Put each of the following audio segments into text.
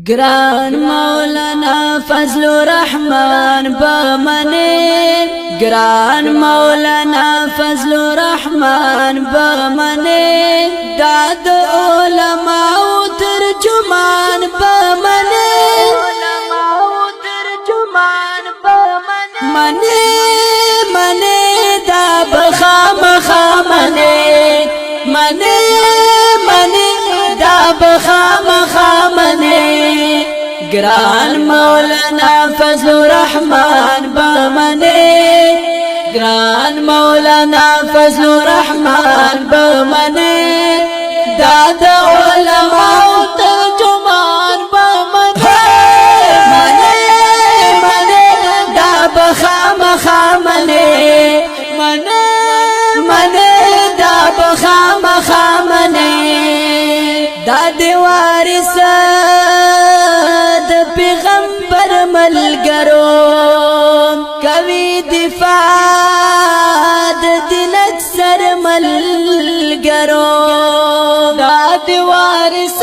گران مولانا فضل الرحمن بمنه گران مولانا فضل الرحمن بمنه داد علماء ترجمان بمنه منه دا بخام منه دا بخام گران مولانا فضل الرحمن بمنه گران مولانا فضل الرحمن بمنه داد علماء ترجمان بمنه منه دا بخام منه دا بخام دا دی وارث د پیغمبر ملګرو کوي دفاع د دین اکثر ملګرو دا دی وارث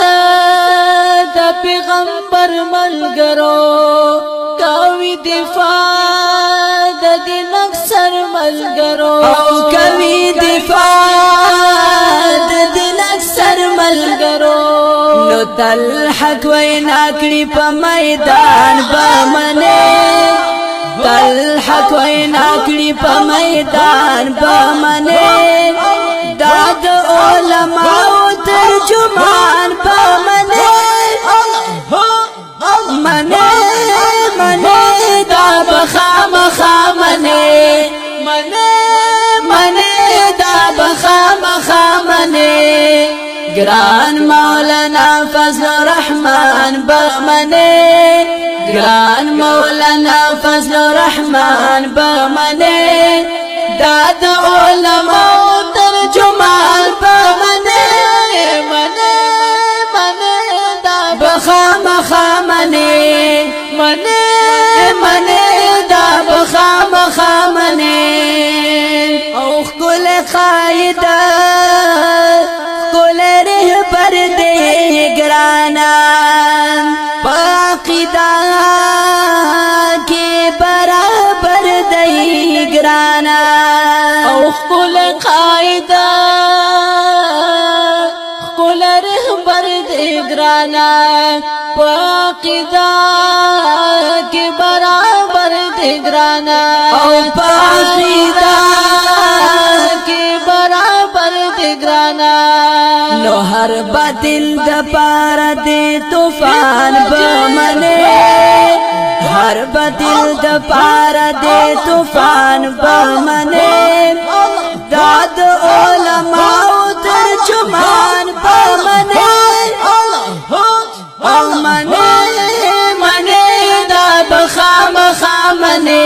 د پیغمبر ملګرو کوي دفاع د دین اکثر ملګرو او کوي دفاع د دین اکثر ملګرو نو تل حق وینا کړی په میدان بمنه تل حق وینا کړی په میدان بمنه دا د علماء ترجمان بمنه منه دا بخامنه منه دا بخامنه گران مولانا فضل الرحمن بمنه گران مولانا فضل الرحمن بمنه داد علماء ترجمان بمنه منه دا بخامنه منه دا بخامنه او خل قائده پر دے گرانا پاقیدہ کے برابر دے گرانا او خل قائدہ خل رہبر دے گرانا پاقیدہ کے برابر دے گرانا او پاقیدہ کے برابر دے گرانا نو هر باطل د پاره د طوفان بمنه هر باطل د پاره د طوفان بمنه داد علماء ترجمان بمنه منه دا بخامنه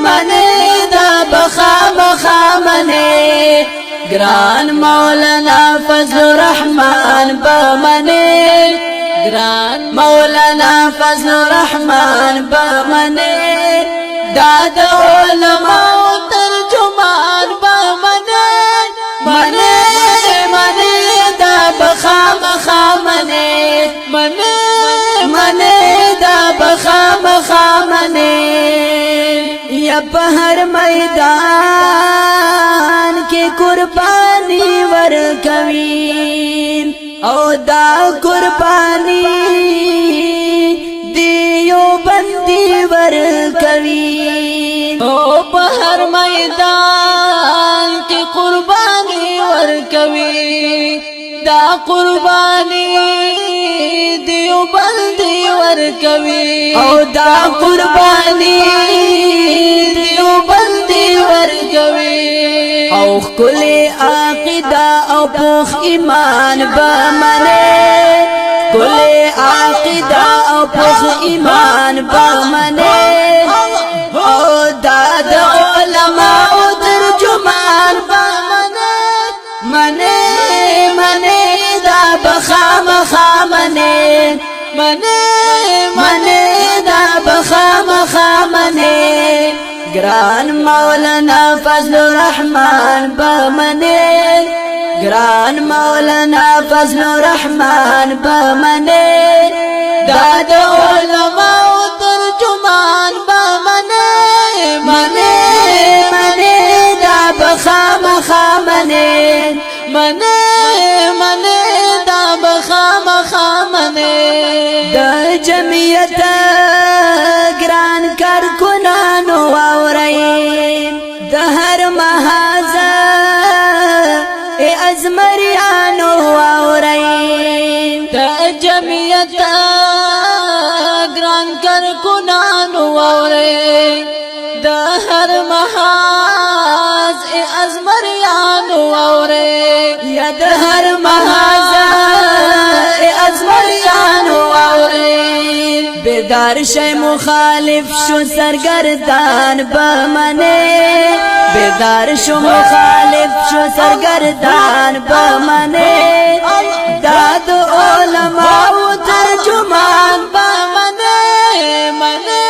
منه دا بخامنه گران مولانا فضل الرحمن بمنه گران مولانا فضل الرحمن بمنه داد علماء ترجمان بمنه منه دا بخامنه منه دا بخامنه یا بہر میدان کے قربانی ورکوین او دا قربانی دیو بندی ورکوین او بہر میدان کے قربانی ورکوین دا قربانی دیو بندی ورکوین او دا قربانی او خل عقیدہ او پوخ ایمان بمنه کل عقیدہ او پوخ ایمان بمنه او داد علماء ترجمان بمنه منه دا بخامنه منه دا بخامنه گران مولانا فضل الرحمن بمنه ګران مولانا فضل الرحمن بمنه دا د علماء ترجمان بمنه منه منه دا بخامخا منه منه منه دا بخامخا منه دا جمعیت ګران کارکنانو اورئ د هر محاذ ازمریانو اورئ د جمعیت ګران کارکنانو اورئ د هر محاذ ازمریانو اورئ یا د هر محاذ ازمریانو اورئ بیدار شي مخالف شو سرګردان بمنه بیدار شو مخالف شو سرګردان بمنه داد علماء ترجمان بمنه منه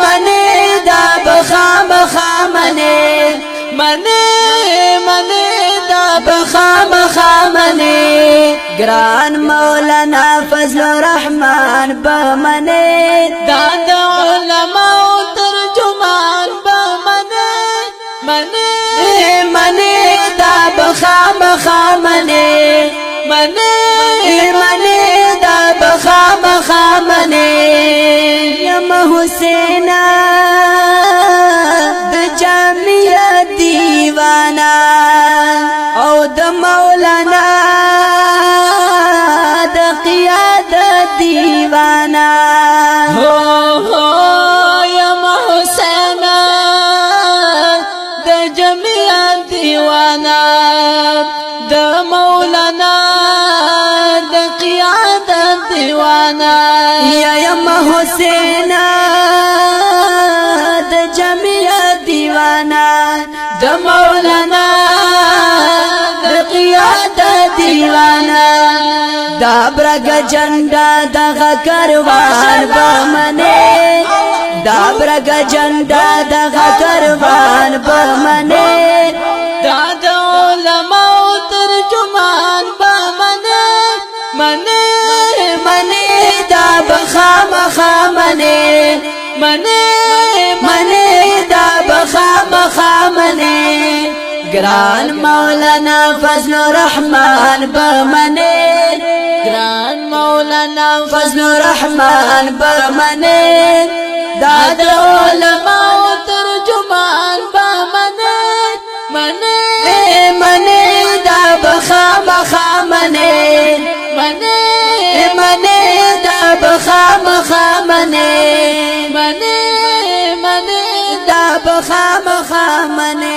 منه دا بخامخا منه منه منه دا بخامخا منه ګران مولانا فضل الرحمن بمنه داد علماء ترجمان بمنه منه منه دا بخامخا منه منه منه دا بخامخا منه یم حسینا د جامعیت دیوانا او د مولانا د قیادت دیوانا هو هو یم حسینا د جامعیت دیوانا د مولانا د قیادت دیوانا یا یم حسینا د جامعیت دیوانا د مولانا د قیادت دیوانا دا برګ جنډا دغه کاروان بمنه دا برګ جنډا دغه کاروان بمنه دا د علماء ترجمان بمنه منه منه دا بخامخا منه منه منه دا بخامخا منه ګران مولانا فضل الرحمن بمنه ګران مولانا فضل الرحمن بمنه دا د علماء ترجمان بمنه منه منه دا بخامخا منه منه منه دا بخامخا منه منه منه دا بخامخا منه